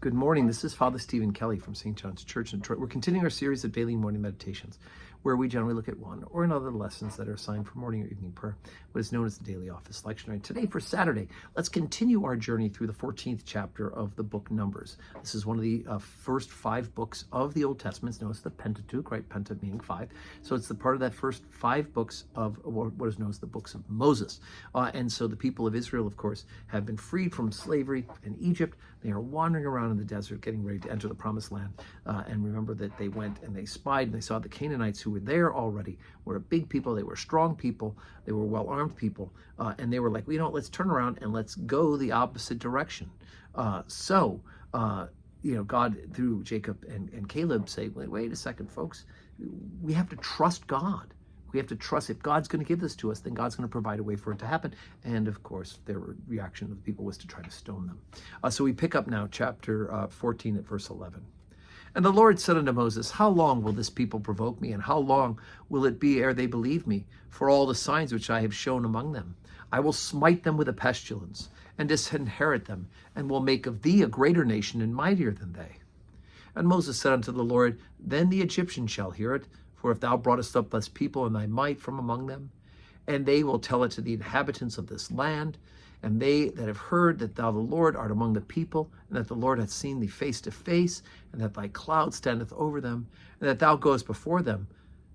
Good morning. This is Father Stephen Kelly from St. John's Church in Detroit. We're continuing our series of daily morning meditations, where we generally look at one or another lessons that are assigned for morning or evening prayer, what is known as the Daily Office Lectionary. Today, for Saturday, let's continue our journey through the 14th chapter of the book Numbers. This is one of the first 5 books of the Old Testament. It's known as the Pentateuch, right? Penta meaning 5. So it's the part of that first 5 books of what is known as the books of Moses. And so the people of Israel, of course, have been freed from slavery in Egypt. They are wandering around in the desert, getting ready to enter the promised land. And remember that they went and they spied and they saw the Canaanites who were there already, were a big people, they were strong people, they were well-armed people. And they were like, let's turn around and let's go the opposite direction. God, through Jacob and Caleb, say, wait a second, folks, we have to trust God. We have to trust if God's going to give this to us, then God's going to provide a way for it to happen. And of course, their reaction of the people was to try to stone them. So we pick up now chapter 14 at verse 11. And the Lord said unto Moses, how long will this people provoke me? And how long will it be ere they believe me for all the signs which I have shown among them? I will smite them with a pestilence and disinherit them, and will make of thee a greater nation and mightier than they. And Moses said unto the Lord, then the Egyptians shall hear it, for if thou broughtest up this people in thy might from among them, and they will tell it to the inhabitants of this land, and they that have heard that thou the Lord art among the people, and that the Lord hath seen thee face to face, and that thy cloud standeth over them, and that thou goest before them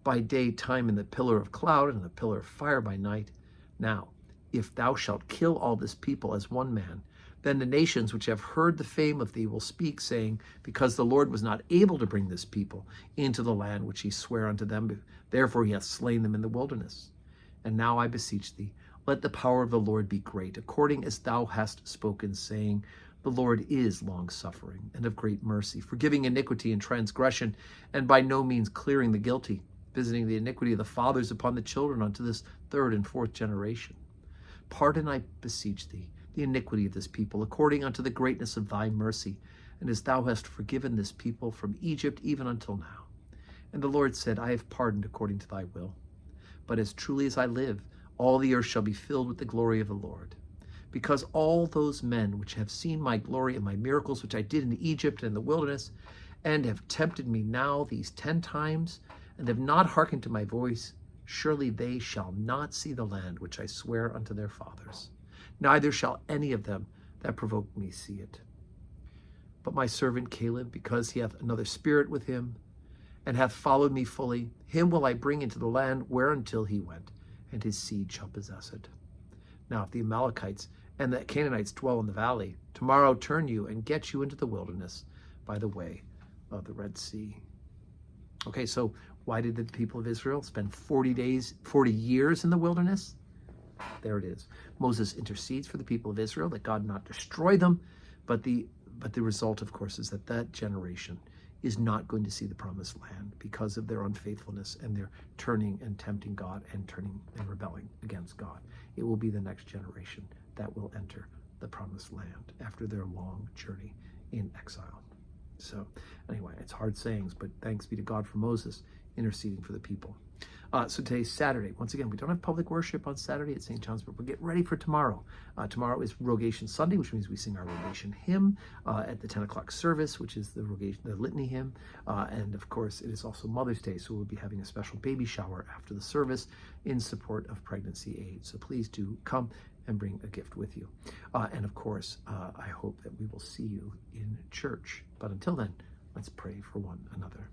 by day time in the pillar of cloud and in the pillar of fire by night. Now, if thou shalt kill all this people as one man, then the nations which have heard the fame of thee will speak, saying, because the Lord was not able to bring this people into the land which he sware unto them, therefore he hath slain them in the wilderness. And now I beseech thee, let the power of the Lord be great, according as thou hast spoken, saying, the Lord is long-suffering and of great mercy, forgiving iniquity and transgression, and by no means clearing the guilty, visiting the iniquity of the fathers upon the children unto this 3rd and 4th generation. Pardon, I beseech thee, the iniquity of this people, according unto the greatness of thy mercy, and as thou hast forgiven this people from Egypt even until now. And the Lord said, I have pardoned according to thy will. But as truly as I live, all the earth shall be filled with the glory of the Lord. Because all those men which have seen my glory and my miracles which I did in Egypt and in the wilderness, and have tempted me now these 10 times, and have not hearkened to my voice, surely they shall not see the land which I swear unto their fathers. Neither shall any of them that provoke me see it. But my servant Caleb, because he hath another spirit with him, and hath followed me fully, him will I bring into the land whereuntil he went, and his seed shall possess it. Now if the Amalekites and the Canaanites dwell in the valley, tomorrow turn you and get you into the wilderness by the way of the Red Sea. Okay, so why did the people of Israel spend 40 years in the wilderness? There it is. Moses intercedes for the people of Israel that God not destroy them, but the result, of course, is that generation is not going to see the promised land because of their unfaithfulness and their turning and tempting God and turning and rebelling against God. It will be the next generation that will enter the promised land after their long journey in exile. So anyway, it's hard sayings, but thanks be to God for Moses interceding for the people. So today's Saturday. Once again, we don't have public worship on Saturday at St. John's, but we'll get ready for tomorrow. Tomorrow is Rogation Sunday, which means we sing our Rogation hymn at the 10 o'clock service, which is the Litany hymn. And of course, it is also Mother's Day, so we'll be having a special baby shower after the service in support of pregnancy aid. So please do come and bring a gift with you. And of course, I hope that we will see you in church. But until then, let's pray for one another.